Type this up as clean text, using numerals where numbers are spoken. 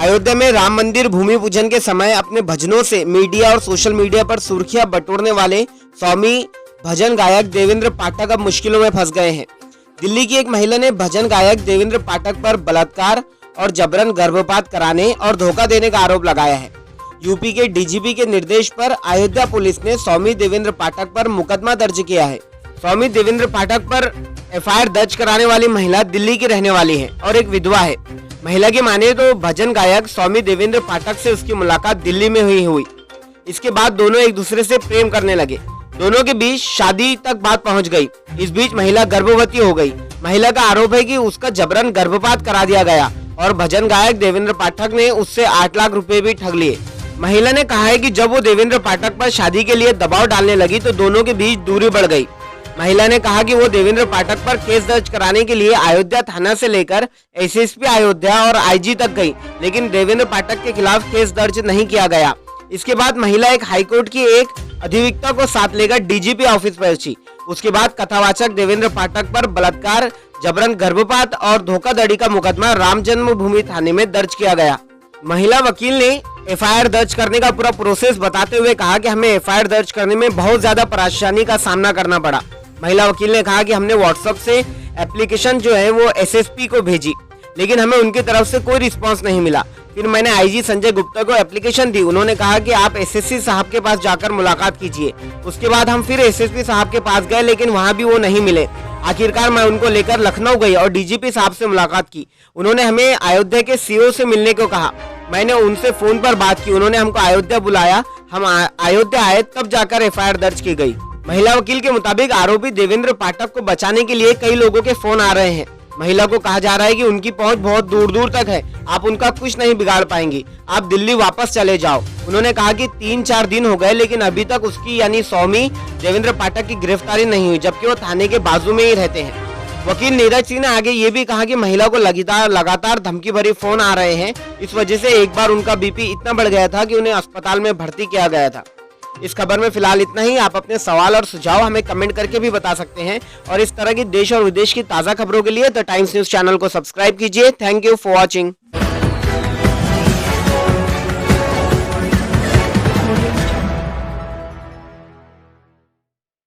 अयोध्या में राम मंदिर भूमि पूजन के समय अपने भजनों से मीडिया और सोशल मीडिया पर सुर्खियां बटोरने वाले स्वामी भजन गायक देवेंद्र पाठक अब मुश्किलों में फंस गए हैं। दिल्ली की एक महिला ने भजन गायक देवेंद्र पाठक पर बलात्कार और जबरन गर्भपात कराने और धोखा देने का आरोप लगाया है। यूपी के डीजीपी के निर्देश पर अयोध्या पुलिस ने स्वामी देवेंद्र पाठक पर मुकदमा दर्ज किया है। स्वामी देवेंद्र पाठक पर एफआईआर दर्ज कराने वाली महिला दिल्ली की रहने वाली है और एक विधवा है। महिला की माने तो भजन गायक स्वामी देवेंद्र पाठक से उसकी मुलाकात दिल्ली में हुई। इसके बाद दोनों एक दूसरे से प्रेम करने लगे। दोनों के बीच शादी तक बात पहुंच गई। इस बीच महिला गर्भवती हो गई। महिला का आरोप है कि उसका जबरन गर्भपात करा दिया गया और भजन गायक देवेंद्र पाठक ने उससे 8 लाख रुपए भी ठग लिए। महिला ने कहा है कि जब वो देवेंद्र पाठक पर शादी के लिए दबाव डालने लगी तो दोनों के बीच दूरी बढ़ गई। महिला ने कहा कि वो देवेंद्र पाठक पर केस दर्ज कराने के लिए अयोध्या थाना से लेकर एसएसपी अयोध्या और आईजी तक गई, लेकिन देवेंद्र पाठक के खिलाफ केस दर्ज नहीं किया गया। इसके बाद महिला एक हाईकोर्ट की एक अधिवक्ता को साथ लेकर डीजीपी ऑफिस पहुंची। उसके बाद कथावाचक देवेंद्र पाठक पर बलात्कार, जबरन गर्भपात और धोखाधड़ी का मुकदमा राम जन्मभूमि थाने में दर्ज किया गया। महिला वकील ने एफआईआर दर्ज करने का पूरा प्रोसेस बताते हुए कहा कि हमें एफआईआर दर्ज करने में बहुत ज्यादा परेशानी का सामना करना पड़ा। महिला वकील ने कहा कि हमने व्हाट्सएप से एप्लीकेशन जो है वो एसएसपी को भेजी, लेकिन हमें उनकी तरफ से कोई रिस्पांस नहीं मिला। फिर मैंने आईजी संजय गुप्ता को एप्लीकेशन दी। उन्होंने कहा कि आप एसएसपी साहब के पास जाकर मुलाकात कीजिए। उसके बाद हम फिर एसएसपी साहब के पास गए, लेकिन वहां भी वो नहीं मिले। आखिरकार मैं उनको लेकर लखनऊ गई और डीजीपी साहब से मुलाकात की। उन्होंने हमें अयोध्या के सीओ से मिलने को कहा। मैंने उनसे फोन पर बात की। उन्होंने हमको अयोध्या बुलाया। हम अयोध्या आए, तब जाकर एफआईआर दर्ज की गई। महिला वकील के मुताबिक आरोपी देवेंद्र पाठक को बचाने के लिए कई लोगों के फोन आ रहे हैं। महिला को कहा जा रहा है कि उनकी पहुंच बहुत दूर दूर तक है, आप उनका कुछ नहीं बिगाड़ पाएंगी, आप दिल्ली वापस चले जाओ। उन्होंने कहा कि 3-4 दिन हो गए, लेकिन अभी तक उसकी यानी स्वामी देवेंद्र पाठक की गिरफ्तारी नहीं हुई, जबकि वो थाने के बाजू में ही रहते हैं। वकील नीरज सिंह ने आगे ये भी कहा कि महिला को लगातार धमकी भरी फोन आ रहे हैं। इस वजह से एक बार उनका बीपी इतना बढ़ गया था कि उन्हें अस्पताल में भर्ती किया गया था। इस खबर में फिलहाल इतना ही। आप अपने सवाल और सुझाव हमें कमेंट करके भी बता सकते हैं और इस तरह की देश और विदेश की ताज़ा खबरों के लिए द टाइम्स न्यूज़ चैनल को सब्सक्राइब कीजिए। Thank you for watching.